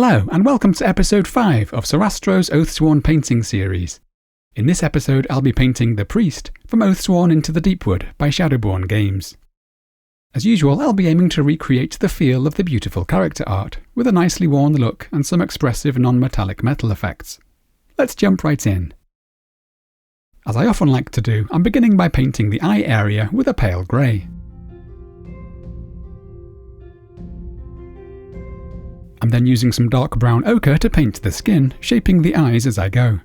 Hello, and welcome to episode 5 of Sarastro's Oathsworn painting series. In this episode, I'll be painting The Priest from Oathsworn into the Deepwood by Shadowborn Games. As usual, I'll be aiming to recreate the feel of the beautiful character art, with a nicely worn look and some expressive non-metallic metal effects. Let's jump right in. As I often like to do, I'm beginning by painting the eye area with a pale grey. I'm then using some dark brown ochre to paint the skin, shaping the eyes as I go.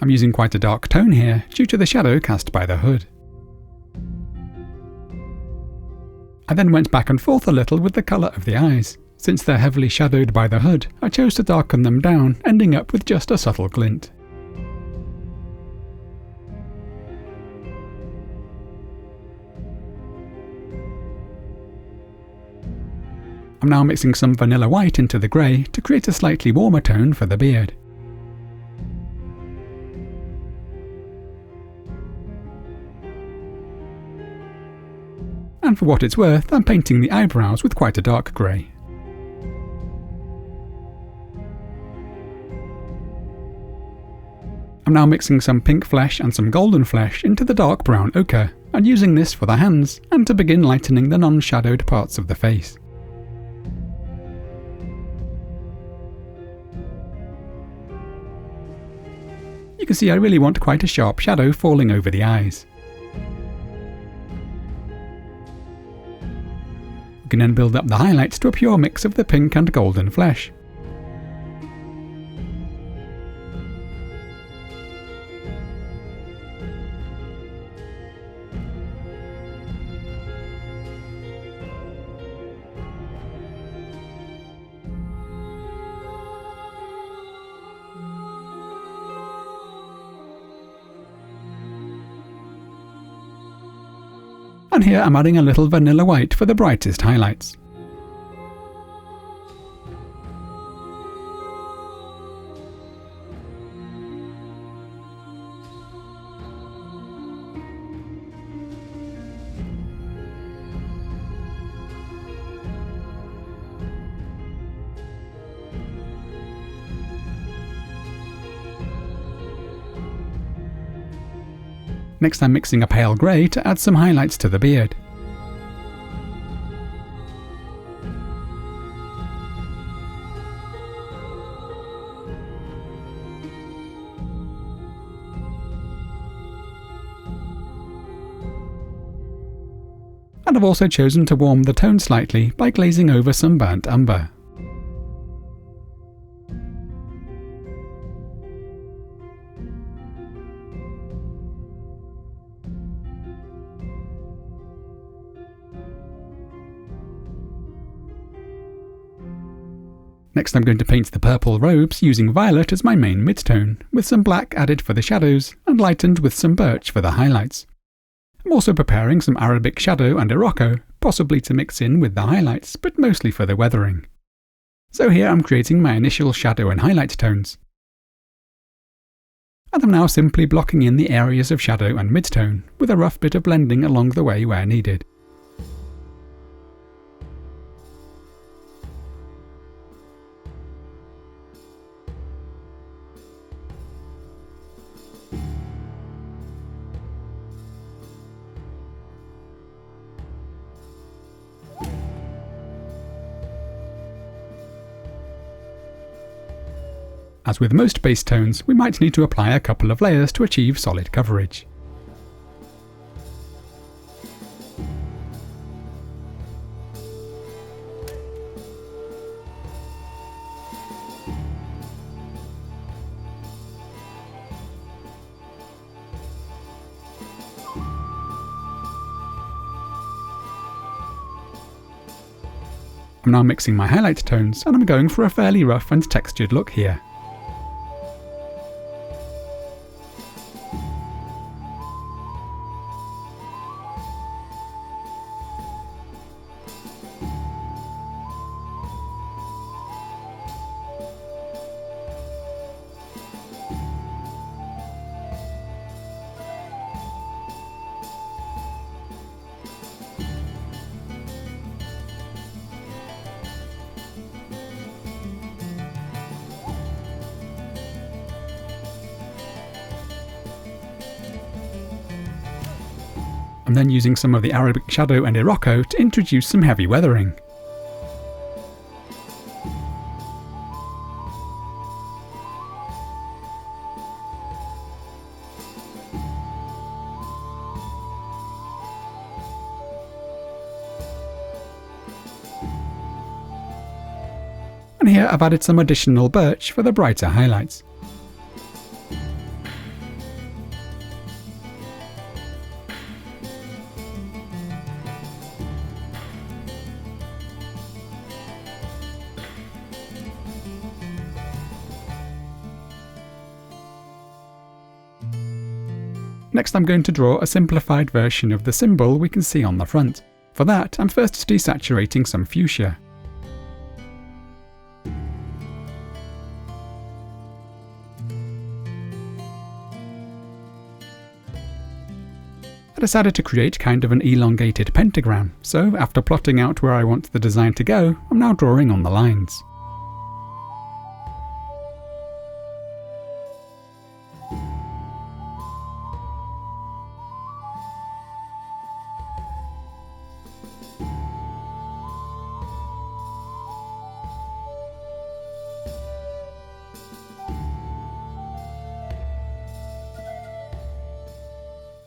I'm using quite a dark tone here, due to the shadow cast by the hood. I then went back and forth a little with the colour of the eyes. Since they're heavily shadowed by the hood, I chose to darken them down, ending up with just a subtle glint. I'm now mixing some vanilla white into the grey to create a slightly warmer tone for the beard. And for what it's worth, I'm painting the eyebrows with quite a dark grey. I'm now mixing some pink flesh and some golden flesh into the dark brown ochre, and using this for the hands, and to begin lightening the non-shadowed parts of the face. You can see I really want quite a sharp shadow falling over the eyes. We can then build up the highlights to a pure mix of the pink and golden flesh. And here I'm adding a little vanilla white for the brightest highlights. Next I'm mixing a pale grey to add some highlights to the beard. And I've also chosen to warm the tone slightly by glazing over some burnt umber. Next I'm going to paint the purple robes using violet as my main midtone, with some black added for the shadows and lightened with some birch for the highlights. I'm also preparing some Arabic shadow and Iroko, possibly to mix in with the highlights, but mostly for the weathering. So here I'm creating my initial shadow and highlight tones. And I'm now simply blocking in the areas of shadow and midtone, with a rough bit of blending along the way where needed. As with most base tones, we might need to apply a couple of layers to achieve solid coverage. I'm now mixing my highlight tones, and I'm going for a fairly rough and textured look here. I'm then using some of the Arabic Shadow and Iroko to introduce some heavy weathering. And here I've added some additional birch for the brighter highlights. Next I'm going to draw a simplified version of the symbol we can see on the front. For that, I'm first desaturating some fuchsia. I decided to create kind of an elongated pentagram, so after plotting out where I want the design to go, I'm now drawing on the lines.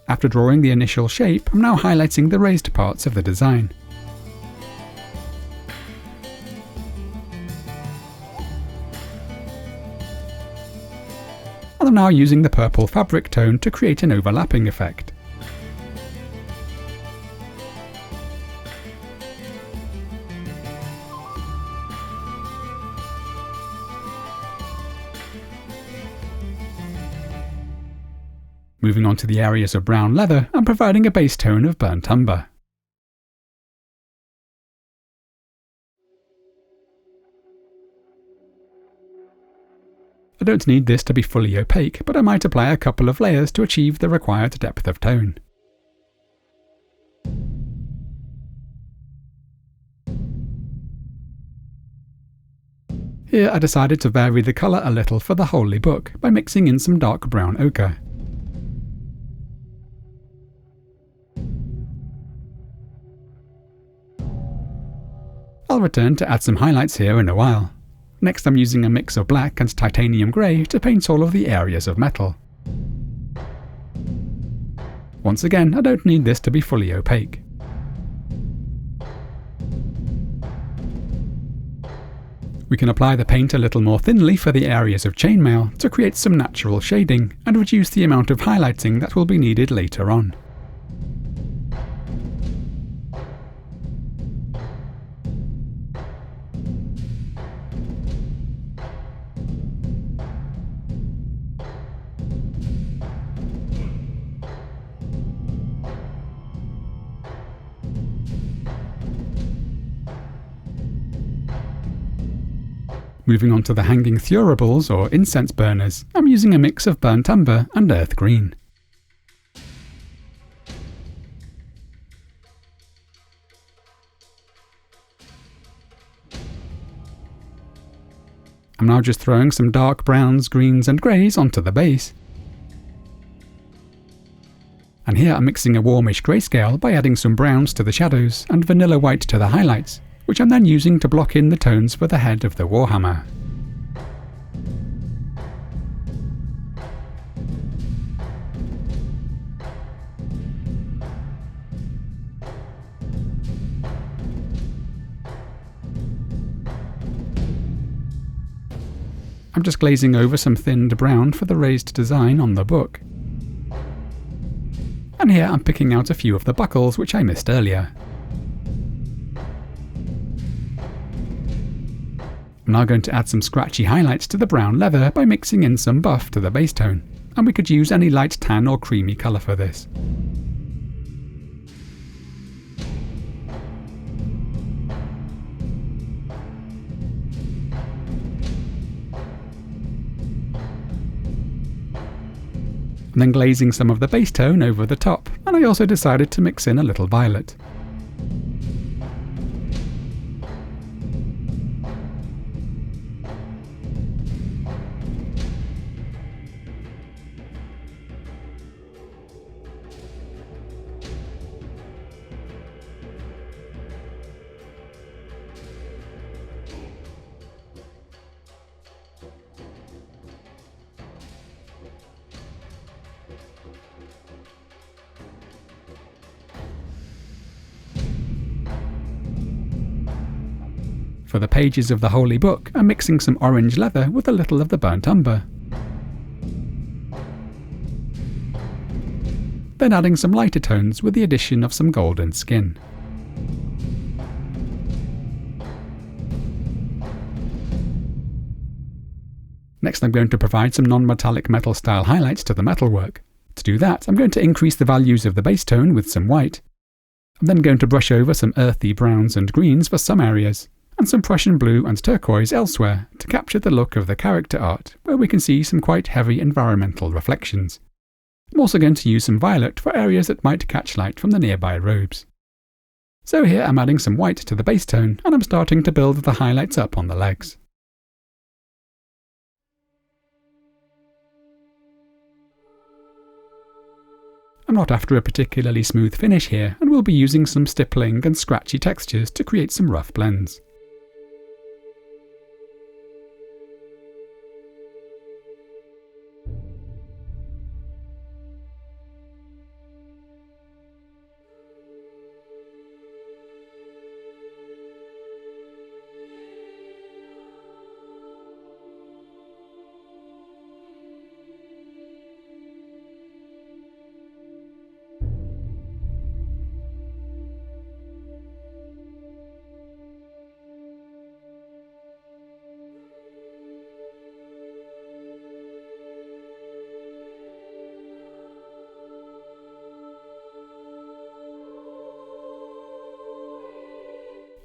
After drawing the initial shape, I'm now highlighting the raised parts of the design. And I'm now using the purple fabric tone to create an overlapping effect. Moving on to the areas of brown leather, I'm providing a base tone of burnt umber. I don't need this to be fully opaque, but I might apply a couple of layers to achieve the required depth of tone. Here I decided to vary the colour a little for the Holy Book by mixing in some dark brown ochre. I'll return to add some highlights here in a while. Next I'm using a mix of black and titanium grey to paint all of the areas of metal. Once again, I don't need this to be fully opaque. We can apply the paint a little more thinly for the areas of chainmail to create some natural shading and reduce the amount of highlighting that will be needed later on. Moving on to the hanging Thuribles, or incense burners, I'm using a mix of burnt umber and earth green. I'm now just throwing some dark browns, greens and greys onto the base. And here I'm mixing a warmish grayscale by adding some browns to the shadows and vanilla white to the highlights, which I'm then using to block in the tones for the head of the warhammer. I'm just glazing over some thinned brown for the raised design on the book. And here I'm picking out a few of the buckles which I missed earlier. I'm now going to add some scratchy highlights to the brown leather by mixing in some buff to the base tone, and we could use any light tan or creamy colour for this. And then glazing some of the base tone over the top, and I also decided to mix in a little violet. For the pages of the Holy Book, I'm mixing some orange leather with a little of the burnt umber. Then adding some lighter tones with the addition of some golden skin. Next I'm going to provide some non-metallic metal style highlights to the metalwork. To do that, I'm going to increase the values of the base tone with some white. I'm then going to brush over some earthy browns and greens for some areas, and some Prussian Blue and Turquoise elsewhere to capture the look of the character art, where we can see some quite heavy environmental reflections. I'm also going to use some violet for areas that might catch light from the nearby robes. So here I'm adding some white to the base tone, and I'm starting to build the highlights up on the legs. I'm not after a particularly smooth finish here, and will be using some stippling and scratchy textures to create some rough blends.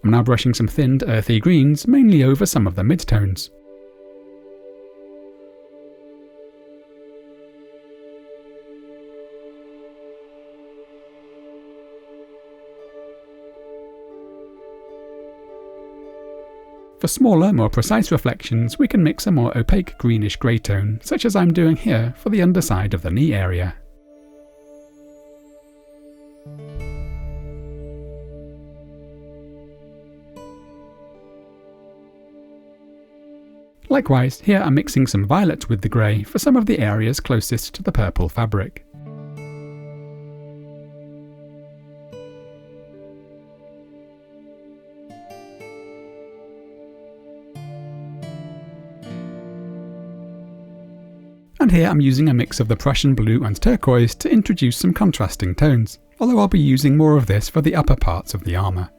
I'm now brushing some thinned earthy greens, mainly over some of the midtones. For smaller, more precise reflections, we can mix a more opaque greenish grey tone, such as I'm doing here for the underside of the knee area. Likewise, here I'm mixing some violet with the grey for some of the areas closest to the purple fabric. And here I'm using a mix of the Prussian Blue and Turquoise to introduce some contrasting tones, although I'll be using more of this for the upper parts of the armour.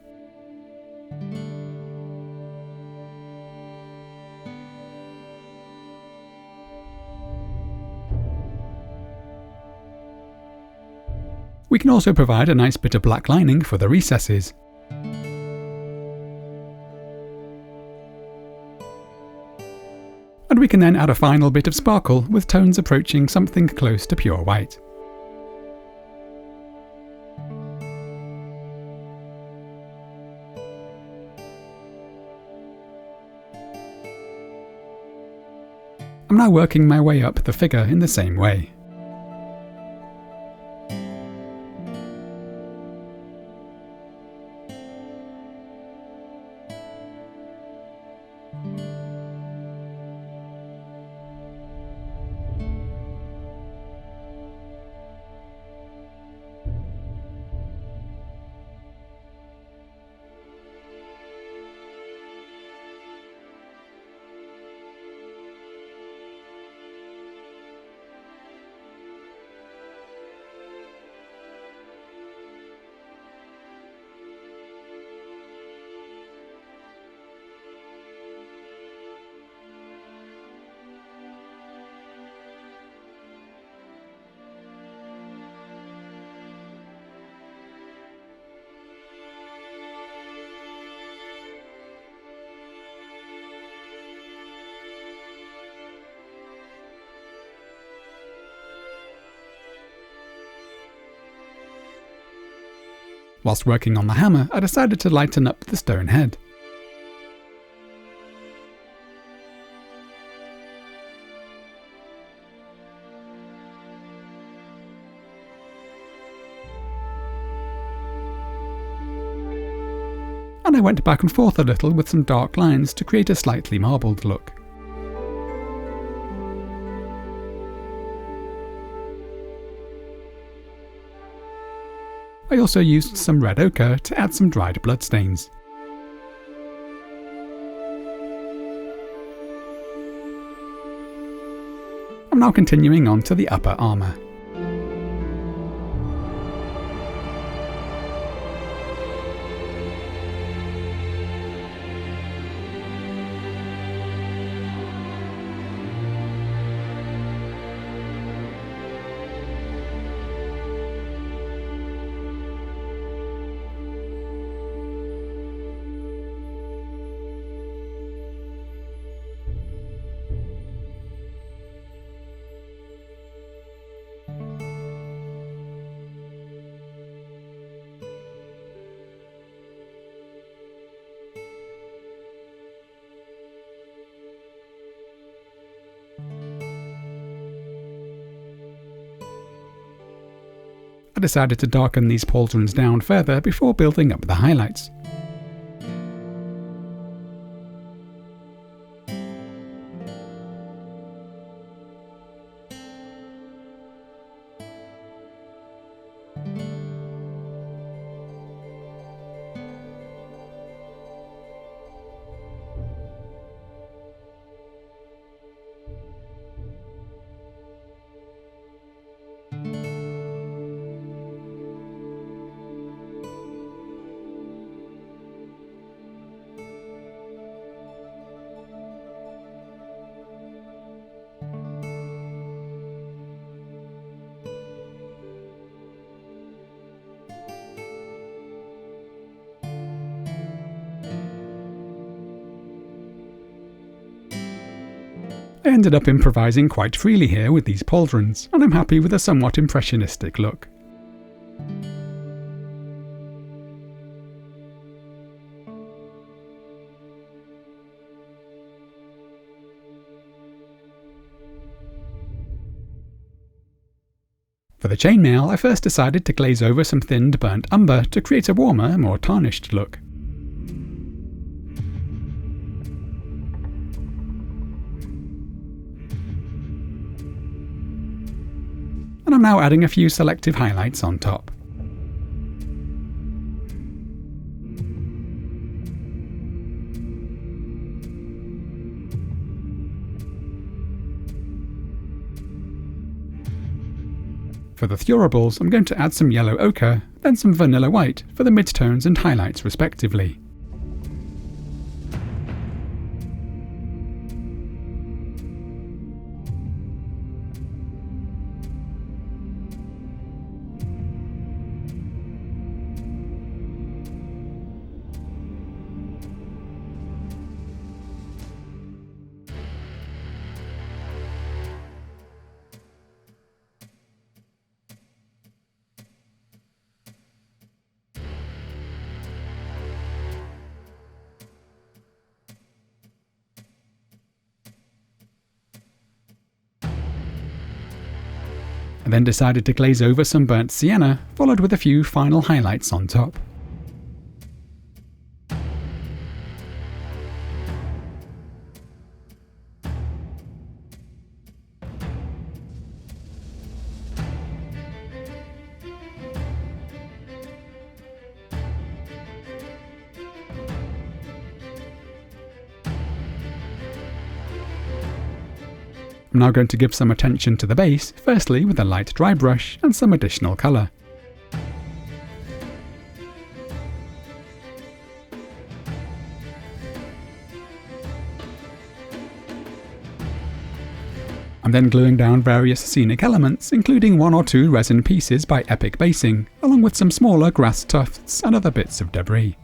We can also provide a nice bit of black lining for the recesses. And we can then add a final bit of sparkle with tones approaching something close to pure white. I'm now working my way up the figure in the same way. Whilst working on the hammer, I decided to lighten up the stone head. And I went back and forth a little with some dark lines to create a slightly marbled look. I also used some red ochre to add some dried bloodstains. I'm now continuing on to the upper armour. I decided to darken these pauldrons down further before building up the highlights. I ended up improvising quite freely here with these pauldrons, and I'm happy with a somewhat impressionistic look. For the chainmail, I first decided to glaze over some thinned burnt umber to create a warmer, more tarnished look. And I'm now adding a few selective highlights on top. For the Thuribles, I'm going to add some yellow ochre, then some vanilla white for the midtones and highlights respectively. I then decided to glaze over some burnt sienna, followed with a few final highlights on top. I'm now going to give some attention to the base, firstly with a light dry brush and some additional colour. I'm then gluing down various scenic elements, including 1 or 2 resin pieces by Epic Basing, along with some smaller grass tufts and other bits of debris.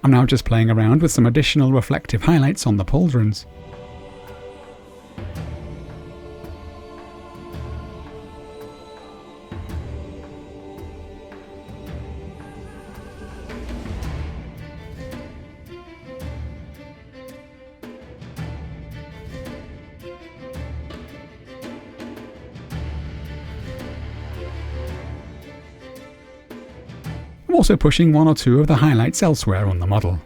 I'm now just playing around with some additional reflective highlights on the pauldrons. I'm also pushing 1 or 2 of the highlights elsewhere on the model.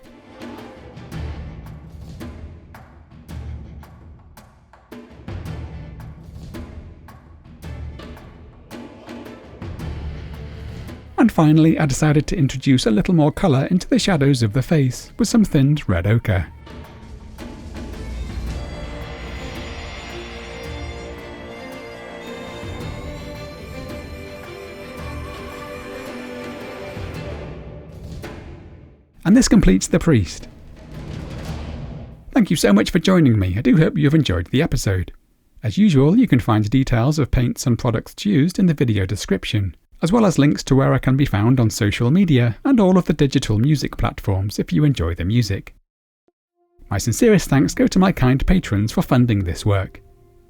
And finally, I decided to introduce a little more colour into the shadows of the face with some thinned red ochre. And this completes the priest. Thank you so much for joining me. I do hope you've enjoyed the episode. As usual, you can find details of paints and products used in the video description, as well as links to where I can be found on social media and all of the digital music platforms if you enjoy the music. My sincerest thanks go to my kind patrons for funding this work.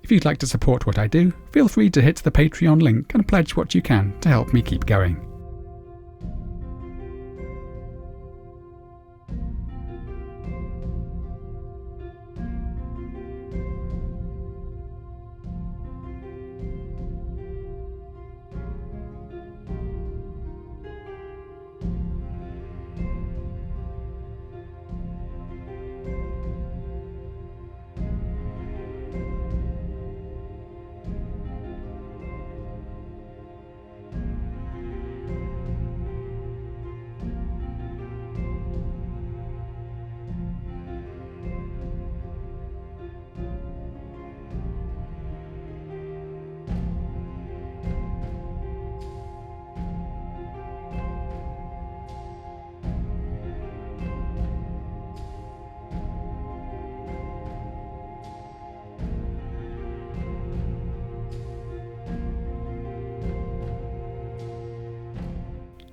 If you'd like to support what I do, feel free to hit the Patreon link and pledge what you can to help me keep going.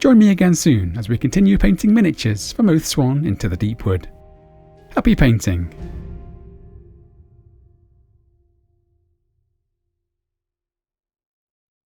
Join me again soon as we continue painting miniatures from Oathsworn into the Deepwood. Happy painting!